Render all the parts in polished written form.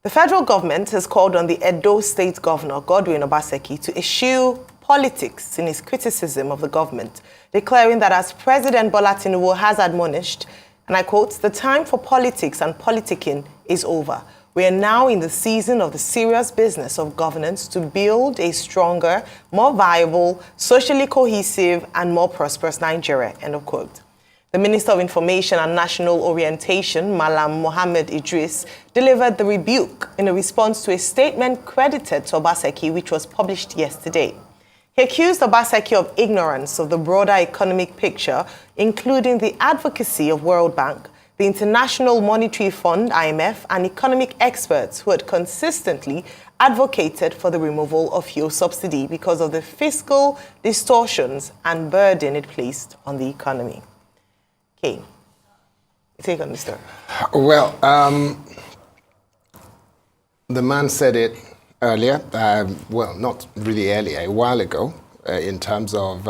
The federal government has called on the Edo State Governor, Godwin Obaseki, to eschew politics in his criticism of the government, declaring that as President Bola Tinubu has admonished, and I quote, "The time for politics and politicking is over. We are now in the season of the serious business of governance to build a stronger, more viable, socially cohesive, and more prosperous Nigeria," end of quote. The Minister of Information and National Orientation, Malam Mohammed Idris, delivered the rebuke in a response to a statement credited to Obaseki, which was published yesterday. He accused Obaseki of ignorance of the broader economic picture, including the advocacy of World Bank, the International Monetary Fund, IMF, and economic experts who had consistently advocated for the removal of fuel subsidy because of the fiscal distortions and burden it placed on the economy. Okay, take on this story. Well, the man said it earlier, well, not really earlier, a while ago, in terms of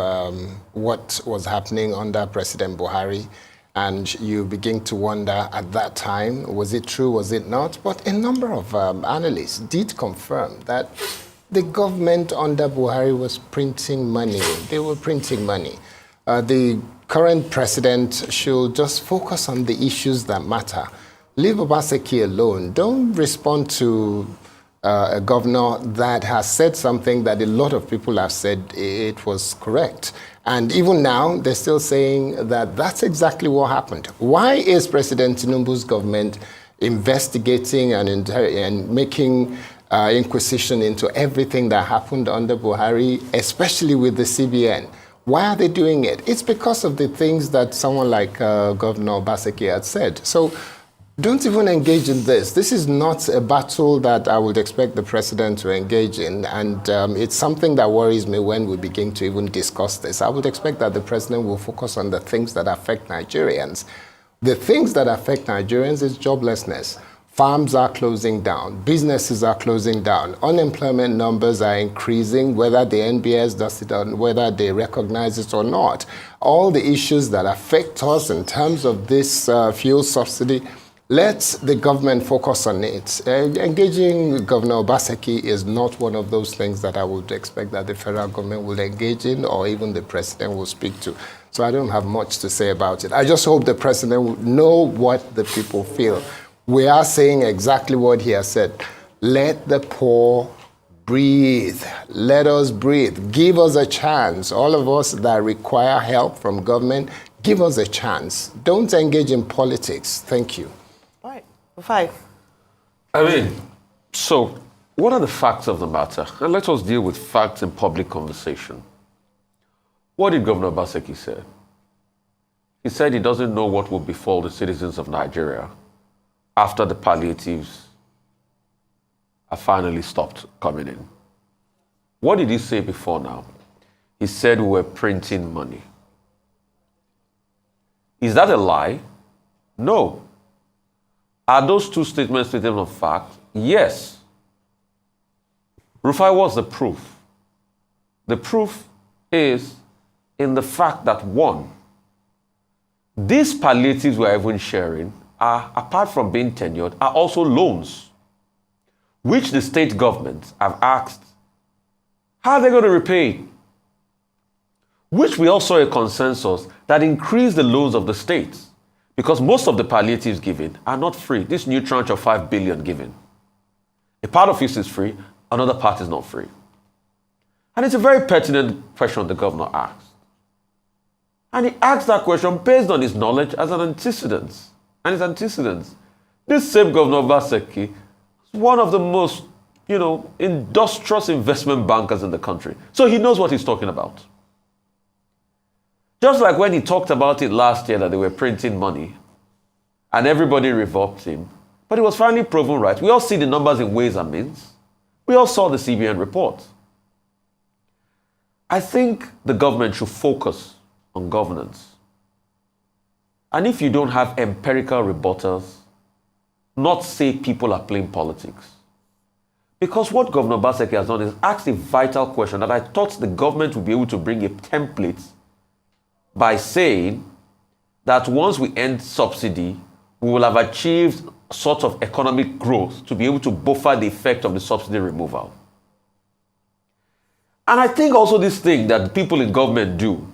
what was happening under President Buhari. And you begin to wonder at that time, was it true, was it not? But a number of analysts did confirm that the government under Buhari was printing money. They were printing money. The current president should just focus on the issues that matter. Leave Obaseki alone. Don't respond to a governor that has said something that a lot of people have said it was correct. And even now, they're still saying that that's exactly what happened. Why is President Tinubu's government investigating and making inquisition into everything that happened under Buhari, especially with the CBN? Why are they doing it? It's because of the things that someone like Governor Obaseki had said. So don't even engage in this. This is not a battle that I would expect the president to engage in. And it's something that worries me when we begin to even discuss this. I would expect that the president will focus on the things that affect Nigerians. The things that affect Nigerians is joblessness. Farms are closing down. Businesses are closing down. Unemployment numbers are increasing, whether the NBS does it or whether they recognize it or not. All the issues that affect us in terms of this fuel subsidy, let the government focus on it. Engaging Governor Obaseki is not one of those things that I would expect that the federal government will engage in or even the president will speak to. So I don't have much to say about it. I just hope the president will know what the people feel. We are saying exactly what he has said. Let the poor breathe. Let us breathe. Give us a chance. All of us that require help from government, give us a chance. Don't engage in politics. Thank you. All right. 5. So what are the facts of the matter? And let us deal with facts in public conversation. What did Governor Obaseki say? He said he doesn't know what will befall the citizens of Nigeria after the palliatives are finally stopped coming in. What did he say before now? He said we were printing money. Is that a lie? No. Are those two statements statements of fact? Yes. Rufai, what's the proof? The proof is in the fact that, one, these palliatives we're even sharing are, apart from being tenured, are also loans, which the state governments have asked, how are they going to repay? Which we also saw a consensus that increased the loans of the states, because most of the palliatives given are not free. This new tranche of 5 billion given, a part of it is free, another part is not free. And it's a very pertinent question the governor asked. And he asked that question based on his knowledge as an antecedent. And his antecedents. This same Governor Obaseki is one of the most, industrious investment bankers in the country. So he knows what he's talking about. Just like when he talked about it last year that they were printing money and everybody revoked him, but it was finally proven right. We all see the numbers in Ways and Means. We all saw the CBN report. I think the government should focus on governance. And if you don't have empirical rebuttals, not say people are playing politics. Because what Governor Obaseki has done is asked a vital question that I thought the government would be able to bring a template by saying that once we end subsidy, we will have achieved sort of economic growth to be able to buffer the effect of the subsidy removal. And I think also this thing that people in government do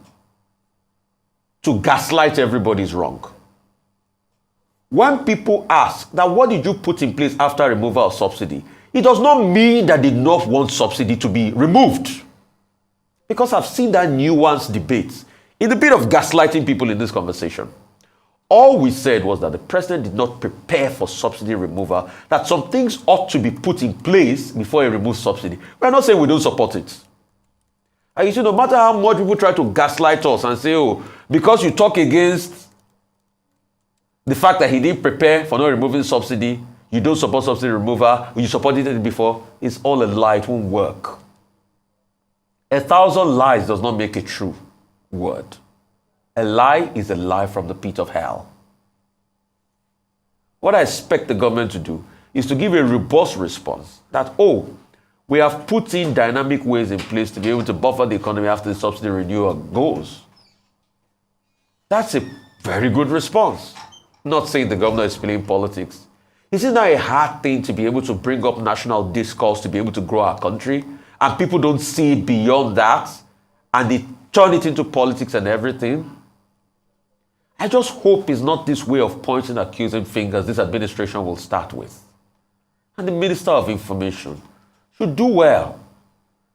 to gaslight everybody is wrong. When people ask that what did you put in place after removal of subsidy, it does not mean that they did not want subsidy to be removed. Because I've seen that nuanced debate in the bit of gaslighting people in this conversation. All we said was that the president did not prepare for subsidy removal, that some things ought to be put in place before he removes subsidy. We're not saying we don't support it. And you see, no matter how much people try to gaslight us and say, oh, because you talk against the fact that he didn't prepare for not removing subsidy, you don't support subsidy removal, you supported it before, it's all a lie, it won't work. 1,000 lies does not make a true word. A lie is a lie from the pit of hell. What I expect the government to do is to give a robust response that, oh, we have put in dynamic ways in place to be able to buffer the economy after the subsidy renewal goes. That's a very good response. Not saying the governor is playing politics. Isn't that a hard thing to be able to bring up national discourse to be able to grow our country? And people don't see it beyond that, and they turn it into politics and everything. I just hope it's not this way of pointing accusing fingers this administration will start with. And the Minister of Information should do well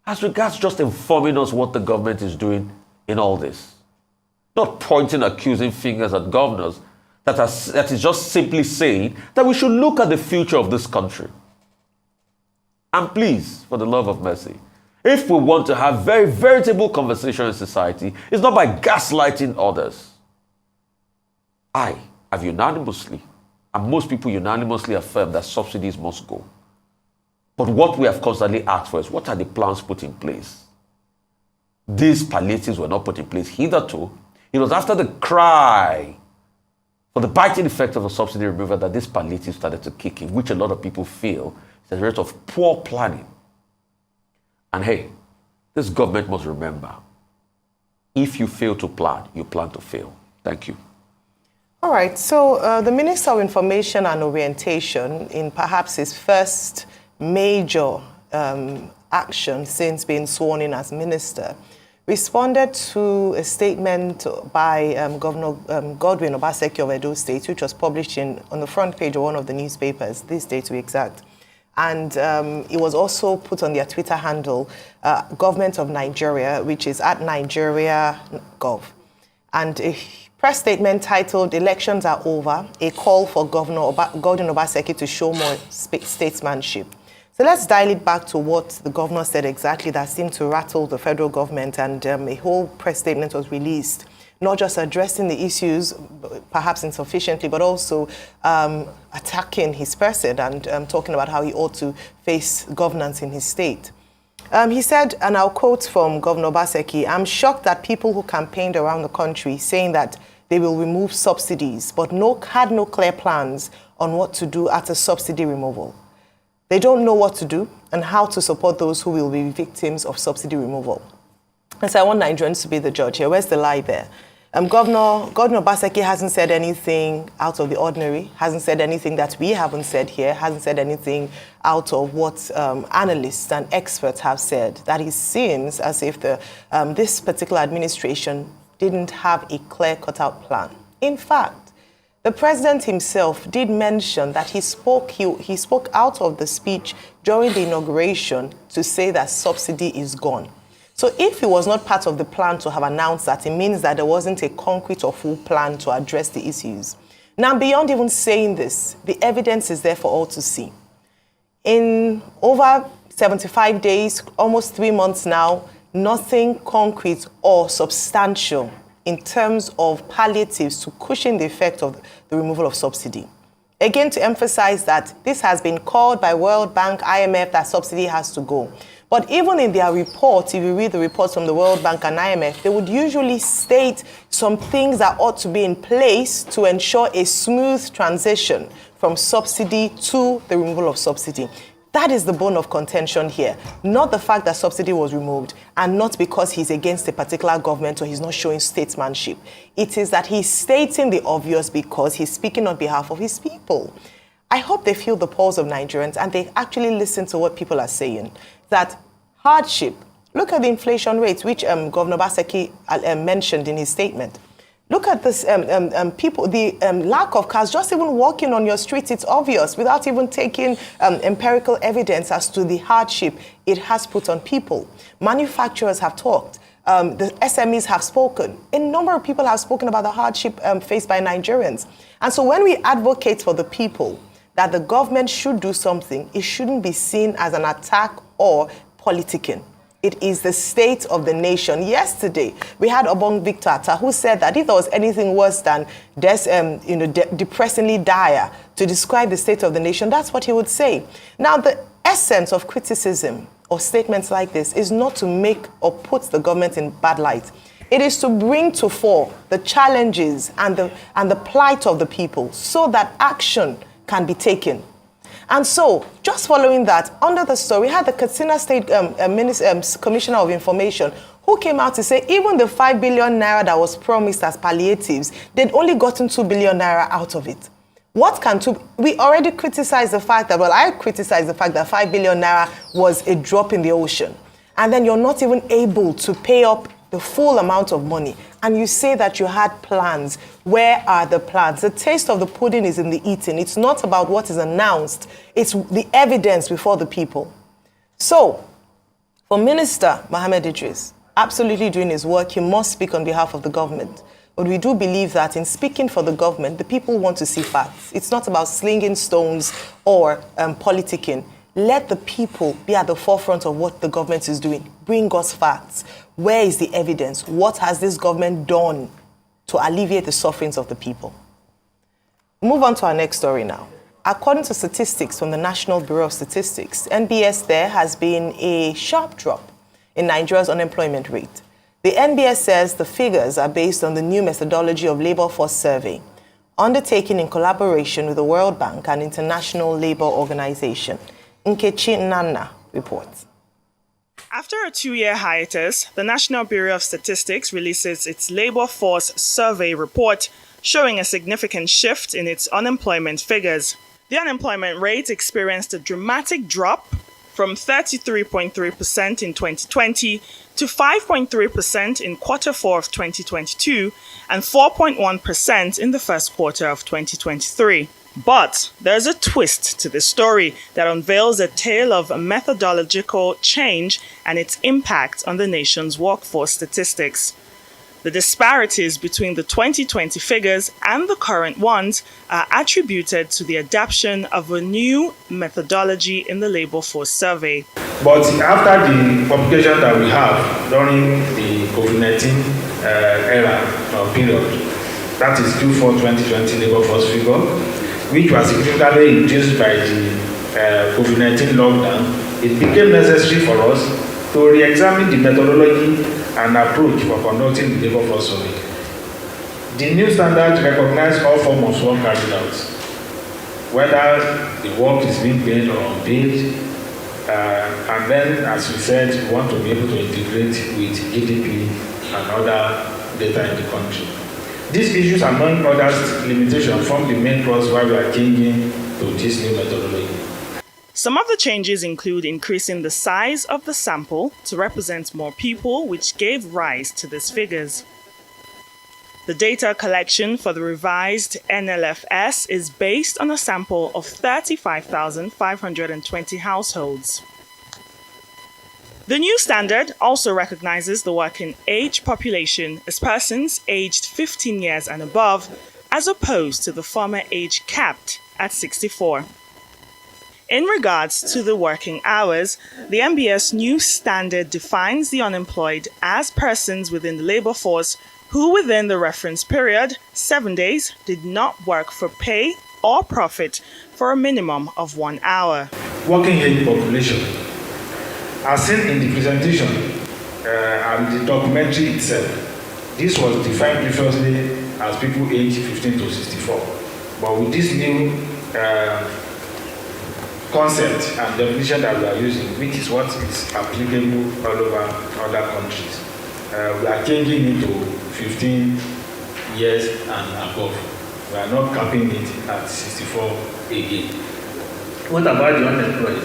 as regards just informing us what the government is doing in all this. Not pointing accusing fingers at governors that is just simply saying that we should look at the future of this country. And please, for the love of mercy, if we want to have very veritable conversation in society, it's not by gaslighting others. I have unanimously, and most people unanimously affirm that subsidies must go. But what we have constantly asked for is, what are the plans put in place? These palliatives were not put in place hitherto. It was after the cry for the biting effect of the subsidy removal that this palliative started to kick in, which a lot of people feel is a result of poor planning. And hey, this government must remember, if you fail to plan, you plan to fail. Thank you. All right, so the Minister of Information and Orientation, in perhaps his first major action since being sworn in as minister, responded to a statement by Governor Godwin Obaseki of Edo State, which was published on the front page of one of the newspapers, this day to be exact. And it was also put on their Twitter handle, Government of Nigeria, which is at Nigeria.gov. And a press statement titled, Elections Are Over, a call for Governor Godwin Obaseki to show more statesmanship. So let's dial it back to what the governor said exactly that seemed to rattle the federal government, and a whole press statement was released, not just addressing the issues, perhaps insufficiently, but also attacking his person and talking about how he ought to face governance in his state. He said, and I'll quote from Governor Obaseki, "I'm shocked that people who campaigned around the country saying that they will remove subsidies, but had no clear plans on what to do after subsidy removal. They don't know what to do and how to support those who will be victims of subsidy removal." And so I want Nigerians to be the judge here. Where's the lie there? Governor Obaseki hasn't said anything out of the ordinary, hasn't said anything that we haven't said here, hasn't said anything out of what analysts and experts have said. That it seems as if this particular administration didn't have a clear-cut-out plan. In fact, the president himself did mention that he spoke out of the speech during the inauguration to say that subsidy is gone. So if it was not part of the plan to have announced that, it means that there wasn't a concrete or full plan to address the issues. Now, beyond even saying this, the evidence is there for all to see. In over 75 days, almost 3 months now, nothing concrete or substantial in terms of palliatives to cushion the effect of the removal of subsidy. Again, to emphasize that this has been called by World Bank, IMF, that subsidy has to go. But even in their reports, if you read the reports from the World Bank and IMF, they would usually state some things that ought to be in place to ensure a smooth transition from subsidy to the removal of subsidy. That is the bone of contention here. Not the fact that subsidy was removed, and not because he's against a particular government or he's not showing statesmanship. It is that he's stating the obvious because he's speaking on behalf of his people. I hope they feel the pulse of Nigerians and they actually listen to what people are saying. That hardship, look at the inflation rates, which Governor Obaseki mentioned in his statement. Look at this, people, the lack of cars, just even walking on your streets, it's obvious, without even taking empirical evidence as to the hardship it has put on people. Manufacturers have talked. The SMEs have spoken. A number of people have spoken about the hardship faced by Nigerians. And so when we advocate for the people that the government should do something, it shouldn't be seen as an attack or politicking. It is the state of the nation. Yesterday, we had Obong Victor Atta, who said that if there was anything worse than depressingly dire to describe the state of the nation, that's what he would say. Now, the essence of criticism or statements like this is not to make or put the government in bad light. It is to bring to fore the challenges and the plight of the people so that action can be taken. And so, just following that, under the story, we had the Katsina State Commissioner of Information who came out to say even the 5 billion naira that was promised as palliatives, they'd only gotten 2 billion naira out of it. What can we already criticized the fact that, well, I criticized the fact that 5 billion naira was a drop in the ocean. And then you're not even able to pay up the full amount of money. And you say that you had plans. Where are the plans? The taste of the pudding is in the eating. It's not about what is announced. It's the evidence before the people. So, for Minister Mohammed Idris, absolutely doing his work, he must speak on behalf of the government. But we do believe that in speaking for the government, the people want to see facts. It's not about slinging stones or politicking. Let the people be at the forefront of what the government is doing. Bring us facts. Where is the evidence? What has this government done to alleviate the sufferings of the people? Move on to our next story now. According to statistics from the National Bureau of Statistics, NBS, there has been a sharp drop in Nigeria's unemployment rate. The NBS says the figures are based on the new methodology of labor force survey, undertaken in collaboration with the World Bank and International Labour Organization. Nkechi Nana reports. After a 2-year hiatus, the National Bureau of Statistics releases its labor force survey report, showing a significant shift in its unemployment figures. The unemployment rate experienced a dramatic drop from 33.3% in 2020 to 5.3% in Q4 of 2022 and 4.1% in the first quarter of 2023. But there's a twist to this story that unveils a tale of a methodological change and its impact on the nation's workforce statistics. The disparities between the 2020 figures and the current ones are attributed to the adoption of a new methodology in the labor force survey. But after the publication that we have during the COVID-19 era or period, that is Q4 2020 labor force figure, which was significantly reduced by the COVID-19 lockdown, it became necessary for us to re-examine the methodology and approach for conducting the labor force survey. The new standards recognize all forms of work carried out, whether the work is being paid or unpaid, and then, as we said, we want to be able to integrate with GDP and other data in the country. These issues, among others, limitations, form the main cause why we are changing to this new methodology. Some of the changes include increasing the size of the sample to represent more people, which gave rise to these figures. The data collection for the revised NLFS is based on a sample of 35,520 households. The new standard also recognizes the working age population as persons aged 15 years and above, as opposed to the former age capped at 64. In regards to the working hours, the NBS new standard defines the unemployed as persons within the labor force who within the reference period, 7 days, did not work for pay or profit for a minimum of 1 hour. Working age population, as seen in the presentation and the documentary itself, this was defined previously as people aged 15 to 64. But with this new concept and definition that we are using, which is what is applicable all over other countries. We are changing it to 15 years and above. We are not capping it at 64 again. What about the unemployed?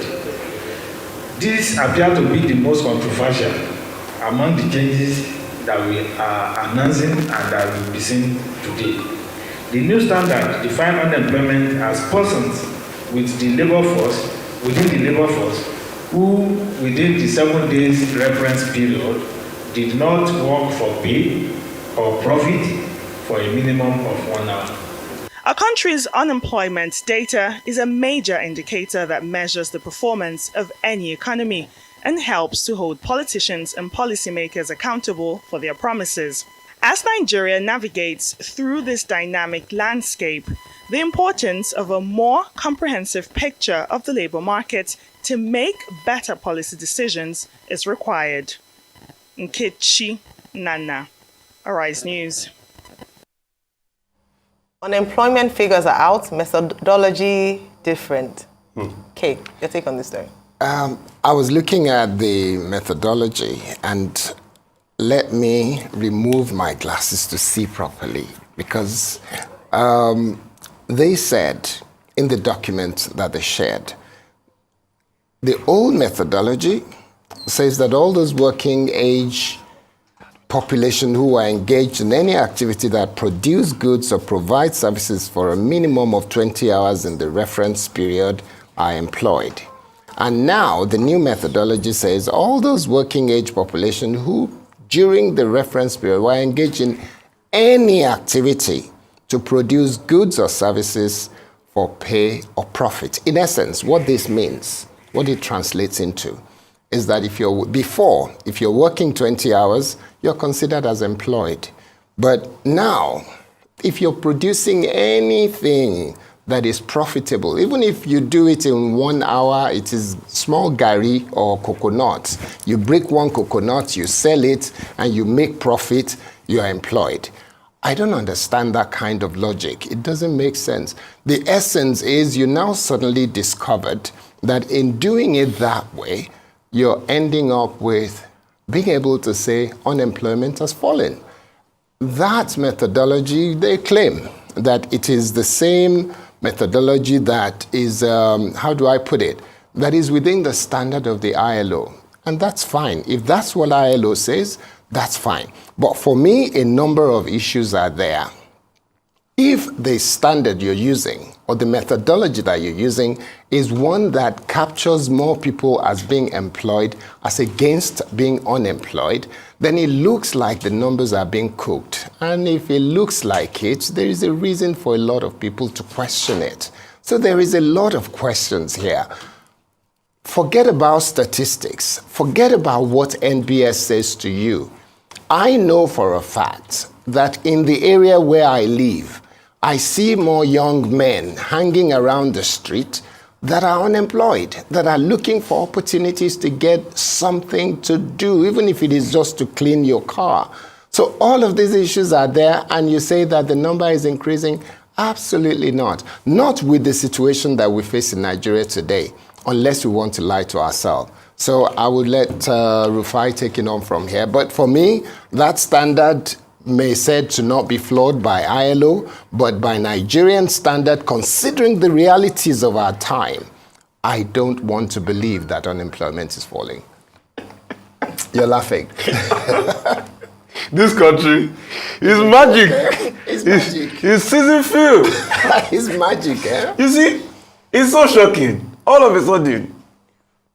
This appears to be the most controversial among the changes that we are announcing and that will be seen today. The new standard defines unemployment as persons with the labor force, within the labor force, who within the 7 days reference period did not work for pay or profit for a minimum of 1 hour. A country's unemployment data is a major indicator that measures the performance of any economy and helps to hold politicians and policymakers accountable for their promises. As Nigeria navigates through this dynamic landscape, the importance of a more comprehensive picture of the labor market to make better policy decisions is required. Nkechi Nana, Arise News. Unemployment figures are out, methodology different. Kate, your take on this story? I was looking at the methodology, and let me remove my glasses to see properly, because they said in the document that they shared, the old methodology says that all those working age population who are engaged in any activity that produce goods or provide services for a minimum of 20 hours in the reference period are employed. And now the new methodology says all those working age population who during the reference period were engaged in any activity to produce goods or services for pay or profit. In essence, what this means, what it translates into, is that if you're working 20 hours, you're considered as employed. But now, if you're producing anything that is profitable, even if you do it in 1 hour, it is small gari or coconut. You break one coconut, you sell it, and you make profit, you are employed. I don't understand that kind of logic. It doesn't make sense. The essence is you now suddenly discovered that in doing it that way, you're ending up with being able to say unemployment has fallen. That methodology, they claim that it is the same methodology that is, how do I put it, that is within the standard of the ILO. And that's fine. If that's what ILO says, that's fine. But for me, a number of issues are there. If the standard you're using or the methodology that you're using is one that captures more people as being employed as against being unemployed, then it looks like the numbers are being cooked. And if it looks like it, there is a reason for a lot of people to question it. So there is a lot of questions here. Forget about statistics. Forget about what NBS says to you. I know for a fact that in the area where I live, I see more young men hanging around the street that are unemployed, that are looking for opportunities to get something to do, even if it is just to clean your car. So all of these issues are there, and you say that the number is increasing? Absolutely not. Not with the situation that we face in Nigeria today, unless we want to lie to ourselves. So I would let Rufai take it on from here. But for me, that standard may said to not be flawed by ILO, but by Nigerian standard, considering the realities of our time, I don't want to believe that unemployment is falling. You're laughing. This country is magic. It's magic. It's season field. It's magic, eh? You see, it's so shocking. All of a sudden,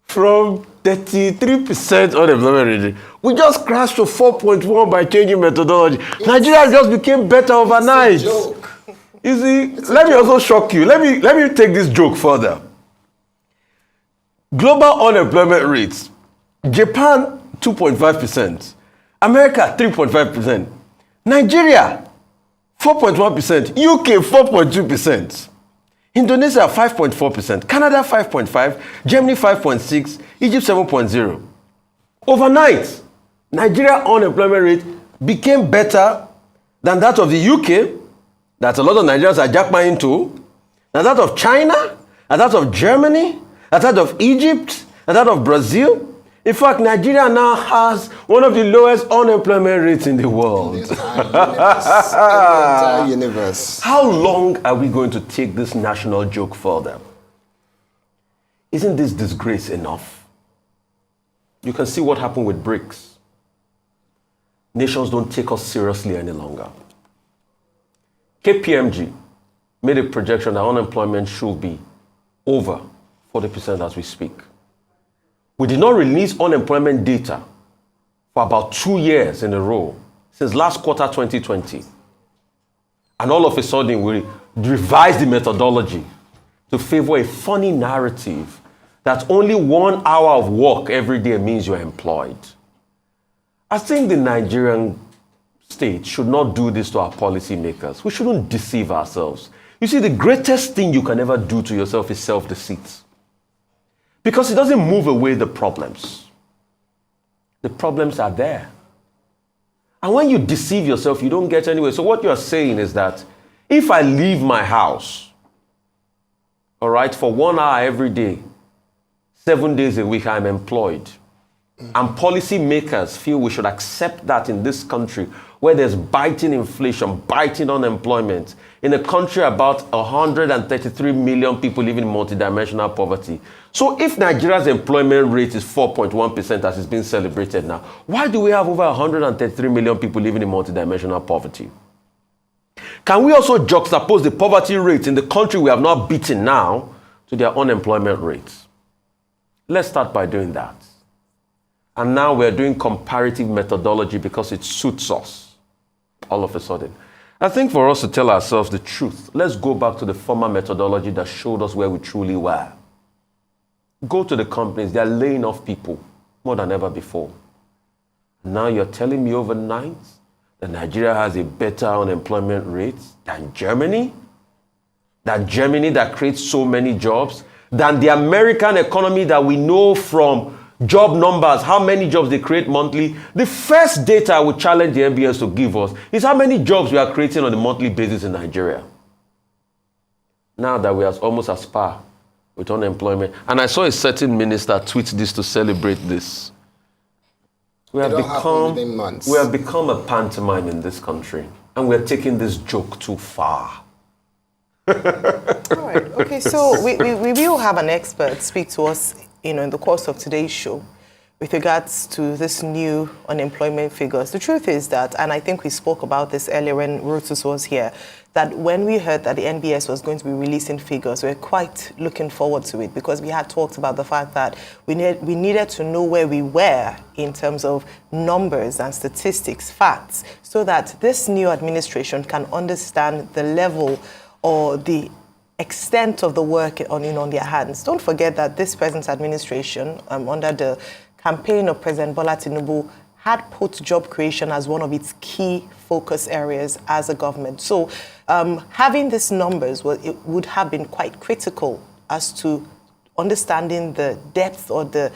from 33% unemployment rate, we just crashed to 4.1 by changing methodology. Nigeria just became better overnight. It's a joke. You see, let me also shock you. Let me take this joke further. Global unemployment rates: Japan 2.5%, America 3.5%, Nigeria 4.1%, UK 4.2%. Indonesia 5.4%, Canada 5.5%, Germany 5.6%, Egypt 7.0%. Overnight, Nigeria unemployment rate became better than that of the UK, that a lot of Nigerians are jackpot into, than that of China, and that of Germany, ahead of Egypt, ahead of Brazil. In fact, Nigeria now has one of the lowest unemployment rates in the world. In the entire universe. How long are we going to take this national joke further? Isn't this disgrace enough? You can see what happened with BRICS. Nations don't take us seriously any longer. KPMG made a projection that unemployment should be over 40% as we speak. We did not release unemployment data for about 2 years in a row since last quarter 2020. And all of a sudden, we revised the methodology to favor a funny narrative that only 1 hour of work every day means you're employed. I think the Nigerian state should not do this to our policymakers. We shouldn't deceive ourselves. You see, the greatest thing you can ever do to yourself is self-deceit. Because it doesn't move away the problems. The problems are there. And when you deceive yourself, you don't get anywhere. So what you're saying is that if I leave my house, all right, for 1 hour every day, 7 days a week, I'm employed. And policymakers feel we should accept that in this country where there's biting inflation, biting unemployment, in a country about 133 million people living in multidimensional poverty. So if Nigeria's employment rate is 4.1% as it's being celebrated now, why do we have over 133 million people living in multidimensional poverty? Can we also juxtapose the poverty rates in the country we have not beaten now to their unemployment rates? Let's start by doing that. And now we're doing comparative methodology because it suits us all of a sudden. I think for us to tell ourselves the truth, let's go back to the former methodology that showed us where we truly were. Go to the companies, they're laying off people more than ever before. Now you're telling me overnight that Nigeria has a better unemployment rate than Germany? That Germany that creates so many jobs? Than the American economy that we know from job numbers, how many jobs they create monthly? The first data I would challenge the MBS to give us is how many jobs we are creating on a monthly basis in Nigeria. Now that we are almost as par with unemployment. And I saw a certain minister tweet this to celebrate this. We have become a pantomime in this country. And we're taking this joke too far. All right. Okay, so we will have an expert speak to us in the course of today's show with regards to this new unemployment figures. The truth is that, and I think we spoke about this earlier when Rotus was here, that when we heard that the NBS was going to be releasing figures, we were quite looking forward to it because we had talked about the fact that we needed to know where we were in terms of numbers and statistics, facts, so that this new administration can understand the level or the extent of the work on their hands. Don't forget that this present administration, under the campaign of President Bola Tinubu, had put job creation as one of its key focus areas as a government. So having these numbers, it would have been quite critical as to understanding the depth or the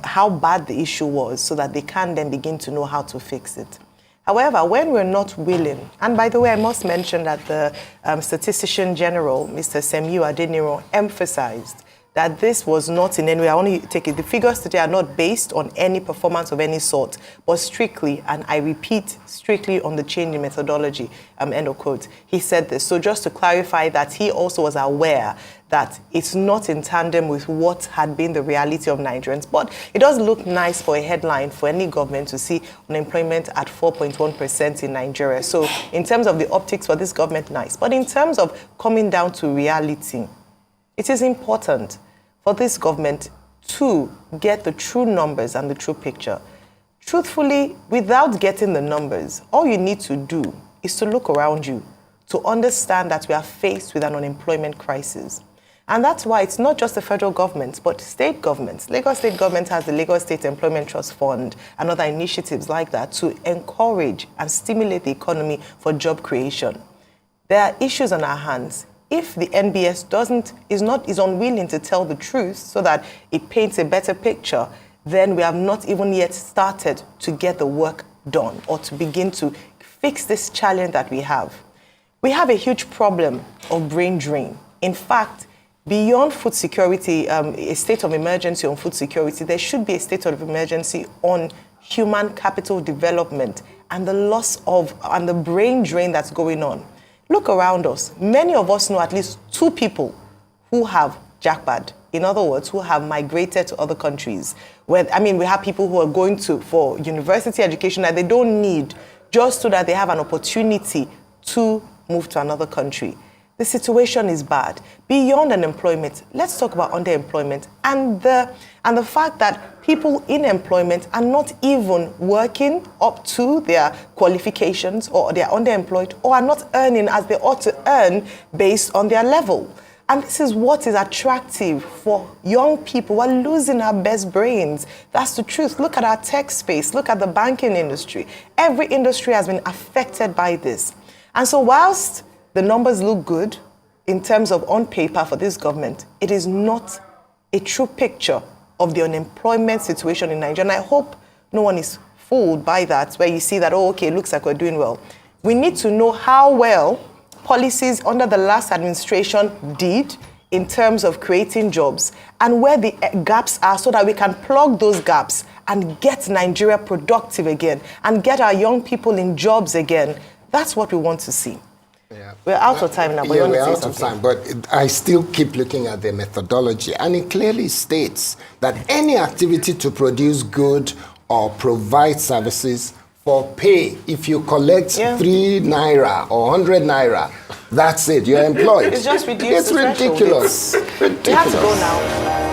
how bad the issue was so that they can then begin to know how to fix it. However, when we're not willing, and by the way, I must mention that the Statistician General, Mr. Semiu Adeniro, emphasized that this was not in any way, I want to take it, the figures today are not based on any performance of any sort, but strictly, and I repeat, strictly on the change in methodology, end of quote. He said this. So just to clarify that he also was aware that it's not in tandem with what had been the reality of Nigerians. But it does look nice for a headline for any government to see unemployment at 4.1% in Nigeria. So in terms of the optics for this government, nice. But in terms of coming down to reality, it is important for this government to get the true numbers and the true picture. Truthfully, without getting the numbers, all you need to do is to look around you to understand that we are faced with an unemployment crisis. And that's why it's not just the federal government, but state governments. Lagos State government has the Lagos State Employment Trust Fund and other initiatives like that to encourage and stimulate the economy for job creation. There are issues on our hands. If the NBS is unwilling to tell the truth so that it paints a better picture, then we have not even yet started to get the work done or to begin to fix this challenge that we have. We have a huge problem of brain drain. In fact, beyond food security, a state of emergency on food security, there should be a state of emergency on human capital development and the loss of, and the brain drain that's going on. Look around us. Many of us know at least 2 people who have jackpot. In other words, who have migrated to other countries. Where, I mean, we have people who are going for university education that they don't need, just so that they have an opportunity to move to another country. The situation is bad. Beyond unemployment, let's talk about underemployment and the fact that people in employment are not even working up to their qualifications, or they're underemployed, or are not earning as they ought to earn based on their level. And this is what is attractive for young people. We're losing our best brains. That's the truth. Look at our tech space. Look at the banking industry. Every industry has been affected by this. And so whilst the numbers look good in terms of on paper for this government, it is not a true picture of the unemployment situation in Nigeria. And I hope no one is fooled by that, where you see that, oh, okay, it looks like we're doing well. We need to know how well policies under the last administration did in terms of creating jobs and where the gaps are, so that we can plug those gaps and get Nigeria productive again and get our young people in jobs again. That's what we want to see. Yeah. We're out of time now, but we're out of time, but I still keep looking at the methodology, and it clearly states that any activity to produce good or provide services for pay, if you collect 3 naira or 100 naira, that's it, you're employed. It's just reduced. It's ridiculous. We have to go now.